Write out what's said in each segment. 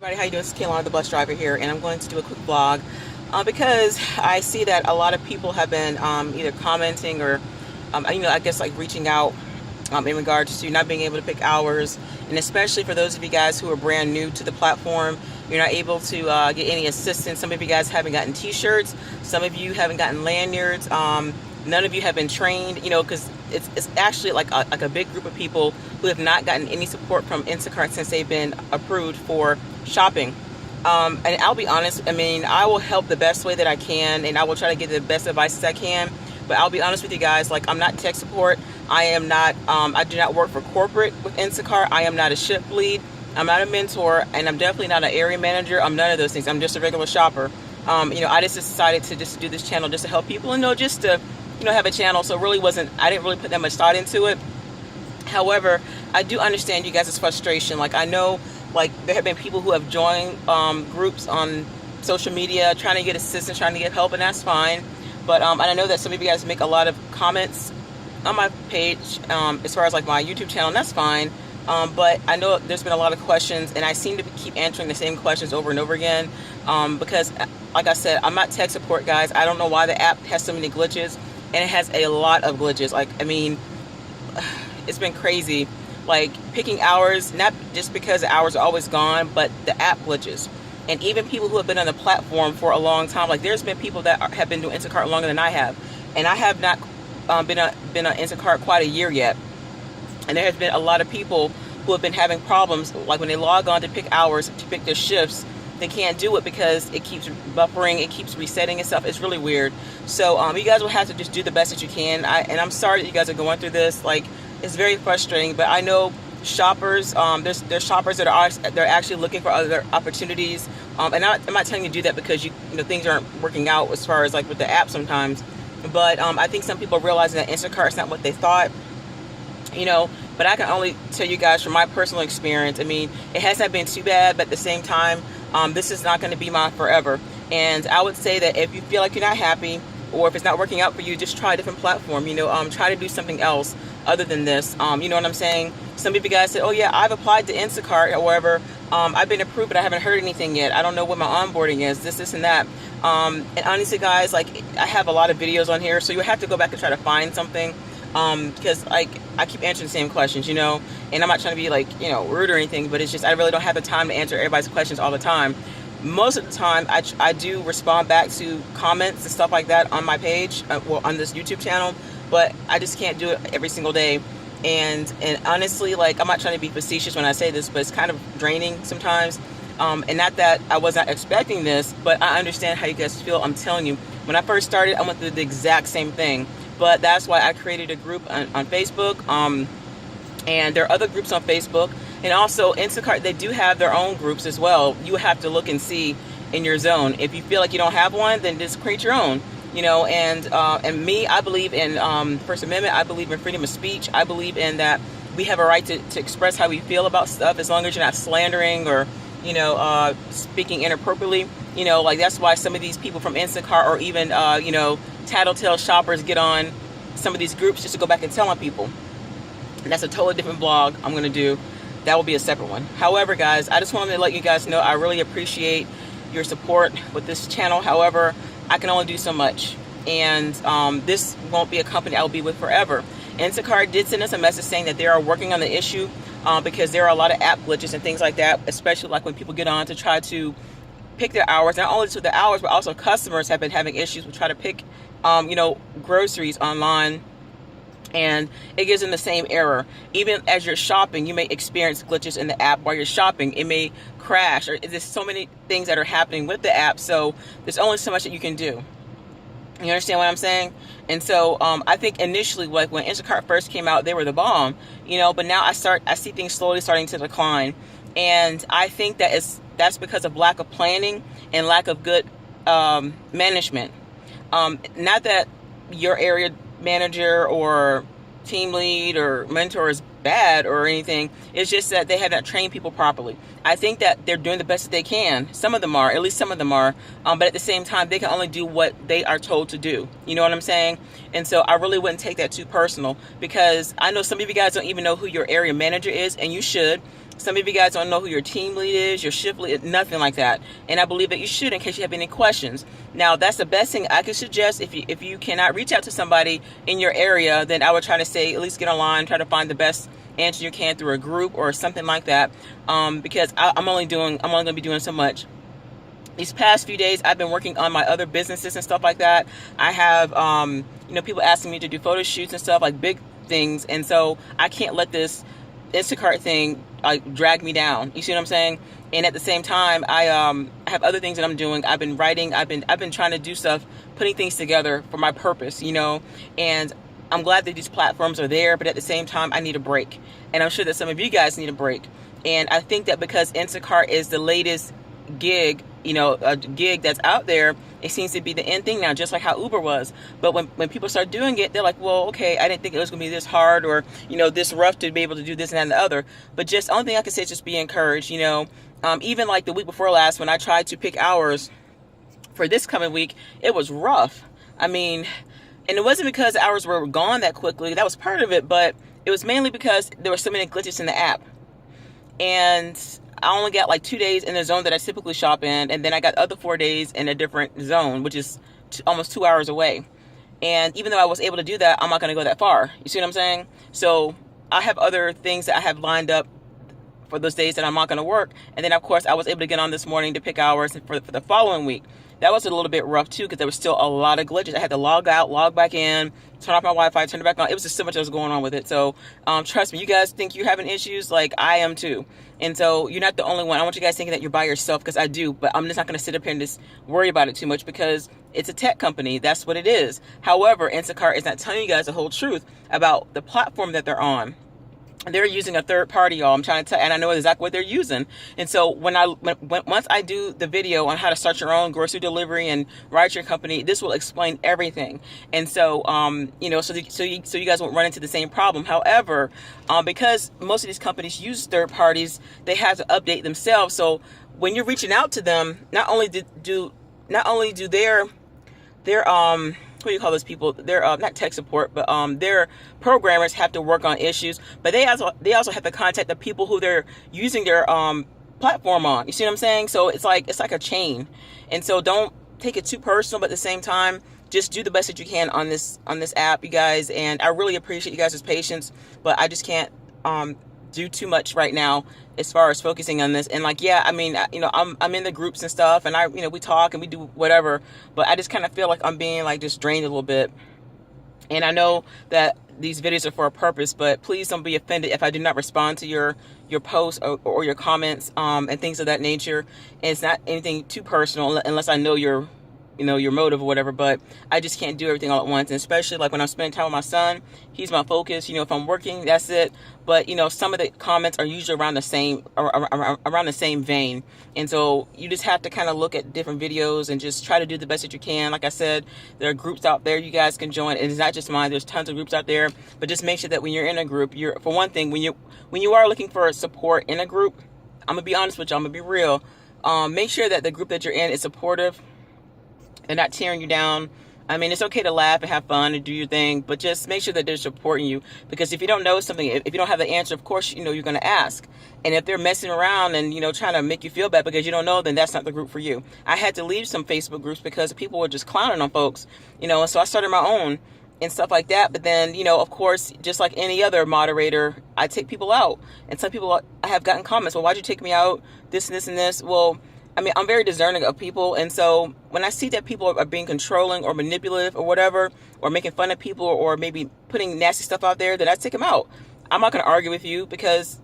Everybody, how you doing? It's Kaylana, the bus driver here, and I'm going to do a quick vlog because I see that a lot of people have been either commenting or, I guess like reaching out in regards to not being able to pick hours, and especially for those of you guys who are brand new to the platform, you're not able to get any assistance. Some of you guys haven't gotten T-shirts. Some of you haven't gotten lanyards. None of you have been trained, because it's actually like a big group of people who have not gotten any support from Instacart since they've been approved for shopping. And I'll be honest, I will help the best way that I can, and I will try to give the best advice as I can. But I'll be honest with you guys, like, I'm not tech support. I am not, I do not work for corporate with Instacart. I am not a shift lead. I'm not a mentor, and I'm definitely not an area manager. I'm none of those things. I'm just a regular shopper. I just decided to just do this channel just to help people, and just to, have a channel. So it really I didn't really put that much thought into it. However, I do understand you guys' frustration. Like, I know, like, there have been people who have joined groups on social media trying to get assistance, trying to get help, and that's fine. But and I know that some of you guys make a lot of comments on my page as far as like my YouTube channel, and that's fine. But I know there's been a lot of questions, and I seem to keep answering the same questions over and over again because, like I said, I'm not tech support, guys. I don't know why the app has so many glitches, and it has a lot of glitches. Like, it's been crazy. Like, picking hours, not just because the hours are always gone, but the app glitches. And even people who have been on the platform for a long time, like, there's been people that have been doing Instacart longer than I have, and I have not been on Instacart quite a year yet. And there has been a lot of people who have been having problems, like when they log on to pick hours, to pick their shifts, they can't do it because it keeps buffering, it keeps resetting itself. It's really weird. So you guys will have to just do the best that you can. And I'm sorry that you guys are going through this. Like, it's very frustrating, but I know shoppers, there's shoppers that they're actually looking for other opportunities. And I'm not telling you to do that because things aren't working out as far as like with the app sometimes. But I think some people are realizing that Instacart is not what they thought. But I can only tell you guys from my personal experience. It has not been too bad, but at the same time, this is not going to be my forever. And I would say that if you feel like you're not happy, or if it's not working out for you, just try a different platform. Try to do something else other than this. You know what I'm saying? Some of you guys said, oh yeah, I've applied to Instacart. However, I've been approved, but I haven't heard anything yet. I don't know what my onboarding is, this and that. And honestly, guys, like, I have a lot of videos on here, so you have to go back and try to find something. Because like, I keep answering the same questions, and I'm not trying to be like, rude or anything, but it's just, I really don't have the time to answer everybody's questions all the time. Most of the time, I do respond back to comments and stuff like that on my page, on this YouTube channel, but I just can't do it every single day. And honestly, like, I'm not trying to be facetious when I say this, but it's kind of draining sometimes. And not that I was not expecting this, but I understand how you guys feel. I'm telling you, when I first started, I went through the exact same thing. But that's why I created a group on Facebook. And there are other groups on Facebook. And also Instacart, they do have their own groups as well. You have to look and see in your zone. If you feel like you don't have one, then just create your own. And me, I believe in First Amendment. I believe in freedom of speech. I believe in that we have a right to express how we feel about stuff, as long as you're not slandering or, speaking inappropriately. Like, that's why some of these people from Instacart, or even, tattletale shoppers, get on some of these groups just to go back and tell on people. And that's a totally different vlog I'm going to do. That will be a separate one. However, guys, I just wanted to let you guys know I really appreciate your support with this channel. However, I can only do so much. And this won't be a company I will be with forever. Instacart did send us a message saying that they are working on the issue because there are a lot of app glitches and things like that, especially like when people get on to try to pick their hours. Not only to the hours, but also customers have been having issues with trying to pick, groceries online. And it gives them the same error. Even as you're shopping, you may experience glitches in the app while you're shopping. It may crash, or there's so many things that are happening with the app. So there's only so much that you can do. You understand what I'm saying? And so I think initially, like when Instacart first came out, they were the bomb, but now I see things slowly starting to decline. And I think that's because of lack of planning and lack of good management. Not that your area manager or team lead or mentor is bad or anything. It's just that they have not trained people properly. I think that they're doing the best that they can. Some of them are, at least some of them are. But at the same time, they can only do what they are told to do. You know what I'm saying? And so I really wouldn't take that too personal, because I know some of you guys don't even know who your area manager is, and you should. Some of you guys don't know who your team lead is, your shift lead, nothing like that. And I believe that you should, in case you have any questions. Now, that's the best thing I could suggest. If you cannot reach out to somebody in your area, then I would try to say, at least get online, try to find the best answer you can through a group or something like that. Because I'm only going to be doing so much. These past few days, I've been working on my other businesses and stuff like that. I have, people asking me to do photo shoots and stuff, like big things. And so I can't let this Instacart thing drag me down. You see what I'm saying? And at the same time, I have other things that I'm doing. I've been writing. I've been trying to do stuff, putting things together for my purpose, and I'm glad that these platforms are there. But at the same time, I need a break. And I'm sure that some of you guys need a break. And I think that because Instacart is the latest gig, a gig that's out there, it seems to be the end thing now, just like how Uber was. But when people start doing it, they're like, well, okay, I didn't think it was going to be this hard or, this rough to be able to do this and that and the other. But just, only thing I can say is just be encouraged, even like the week before last, when I tried to pick hours for this coming week, it was rough. I mean, and it wasn't because hours were gone that quickly. That was part of it, but it was mainly because there were so many glitches in the app. And I only got like 2 days in the zone that I typically shop in, and then I got other 4 days in a different zone, which is almost 2 hours away. And even though I was able to do that, I'm not going to go that far. You see what I'm saying? So I have other things that I have lined up for those days that I'm not going to work. And then, of course, I was able to get on this morning to pick hours for the following week. That was a little bit rough, too, because there was still a lot of glitches. I had to log out, log back in, turn off my Wi-Fi, turn it back on. It was just so much that was going on with it. So trust me, you guys think you're having issues, like I am, too. And so you're not the only one. I want you guys thinking that you're by yourself, because I do. But I'm just not going to sit up here and just worry about it too much, because it's a tech company. That's what it is. However, Instacart is not telling you guys the whole truth about the platform that they're on. They're using a third party, y'all. I'm trying to tell, and I know exactly what they're using. And so once I do the video on how to start your own grocery delivery and write your company, this will explain everything. And so, so you guys won't run into the same problem. However, because most of these companies use third parties, they have to update themselves. So when you're reaching out to them, not only do their what do you call those people? They're not tech support, but their programmers have to work on issues. But they also have to contact the people who they're using their platform on. You see what I'm saying? So it's like a chain. And so don't take it too personal, but at the same time, just do the best that you can on this app, you guys. And I really appreciate you guys' patience, but I just can't do too much right now as far as focusing on this. And I'm in the groups and stuff, and we talk and we do whatever, but I just kind of feel like I'm being just drained a little bit. And I know that these videos are for a purpose, but please don't be offended if I do not respond to your posts or your comments and things of that nature. And it's not anything too personal unless I know your motive or whatever, but I just can't do everything all at once. And especially when I'm spending time with my son, he's my focus. If I'm working, that's it. But some of the comments are usually around the same vein. And so you just have to kind of look at different videos and just try to do the best that you can. Like I said, there are groups out there you guys can join. And it's not just mine. There's tons of groups out there. But just make sure that when you're in a group, for one thing, when you are looking for support in a group, I'm gonna be honest with you. I'm gonna be real. Make sure that the group that you're in is supportive. They're not tearing you down. I mean, it's okay to laugh and have fun and do your thing, but just make sure that they're supporting you. Because if you don't know something, if you don't have the answer, of course, you're going to ask. And if they're messing around and, trying to make you feel bad because you don't know, then that's not the group for you. I had to leave some Facebook groups because people were just clowning on folks, and so I started my own and stuff like that. But then, of course, just like any other moderator, I take people out. And some people I have gotten comments, well, why'd you take me out? This and this and this. Well, I mean, I'm very discerning of people. And so when I see that people are being controlling or manipulative or whatever, or making fun of people or maybe putting nasty stuff out there, then I take them out. I'm not going to argue with you, because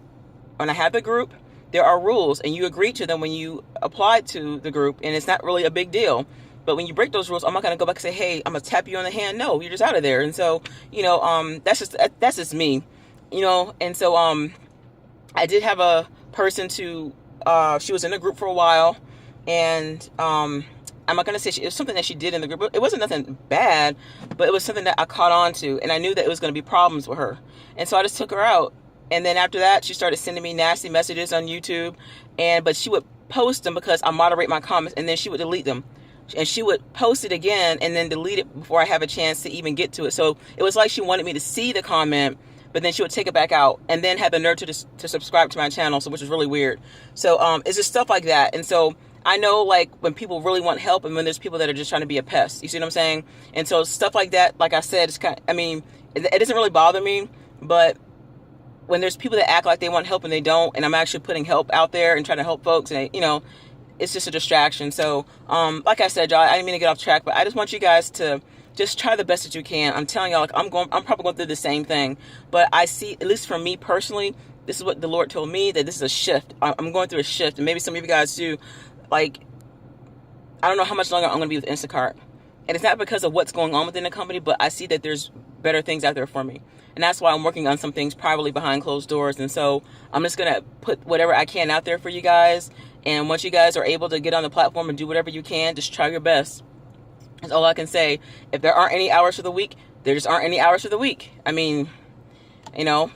when I have a group, there are rules and you agree to them when you apply to the group, and it's not really a big deal. But when you break those rules, I'm not going to go back and say, hey, I'm going to tap you on the hand. No, you're just out of there. And so, that's just me, and so I did have a person she was in the group for a while, and I'm not going to say it was something that she did in the group. It wasn't nothing bad, but it was something that I caught on to, and I knew that it was going to be problems with her. And so I just took her out. And then after that, she started sending me nasty messages on YouTube, but she would post them because I moderate my comments, and then she would delete them. And she would post it again and then delete it before I have a chance to even get to it. So it was like she wanted me to see the comment, but then she would take it back out and then have the nerve to subscribe to my channel, so which is really weird. So it's just stuff like that. And so I know, like, when people really want help and when there's people that are just trying to be a pest. You see what I'm saying? And so stuff like that, like I said, it's kind of, I mean, it doesn't really bother me, but when there's people that act like they want help and they don't, and I'm actually putting help out there and trying to help folks, and it's just a distraction. So like I said, y'all, I didn't mean to get off track, but I just want you guys to just try the best that you can. I'm telling y'all, like, I'm probably going through the same thing, but I see, at least for me personally, this is what the Lord told me, that this is a shift. I'm going through a shift, and maybe some of you guys too. Like, I don't know how much longer I'm going to be with Instacart. And it's not because of what's going on within the company, but I see that there's better things out there for me. And that's why I'm working on some things privately behind closed doors. And so I'm just going to put whatever I can out there for you guys. And once you guys are able to get on the platform and do whatever you can, just try your best. That's all I can say. If there aren't any hours for the week, there just aren't any hours for the week. I mean,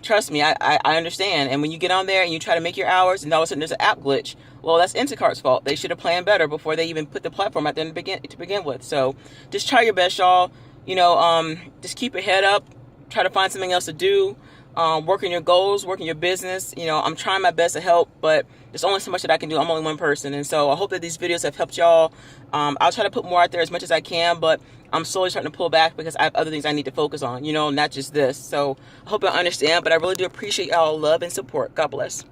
trust me, I understand. And when you get on there and you try to make your hours and all of a sudden there's an app glitch, well, that's Instacart's fault. They should have planned better before they even put the platform out there to begin with. So just try your best, y'all. Just keep your head up. Try to find something else to do. Work on your goals, work on your business. I'm trying my best to help, but there's only so much that I can do. I'm only one person. And so I hope that these videos have helped y'all. I'll try to put more out there as much as I can, but I'm slowly starting to pull back because I have other things I need to focus on, not just this. So I hope you understand, but I really do appreciate y'all love and support. God bless.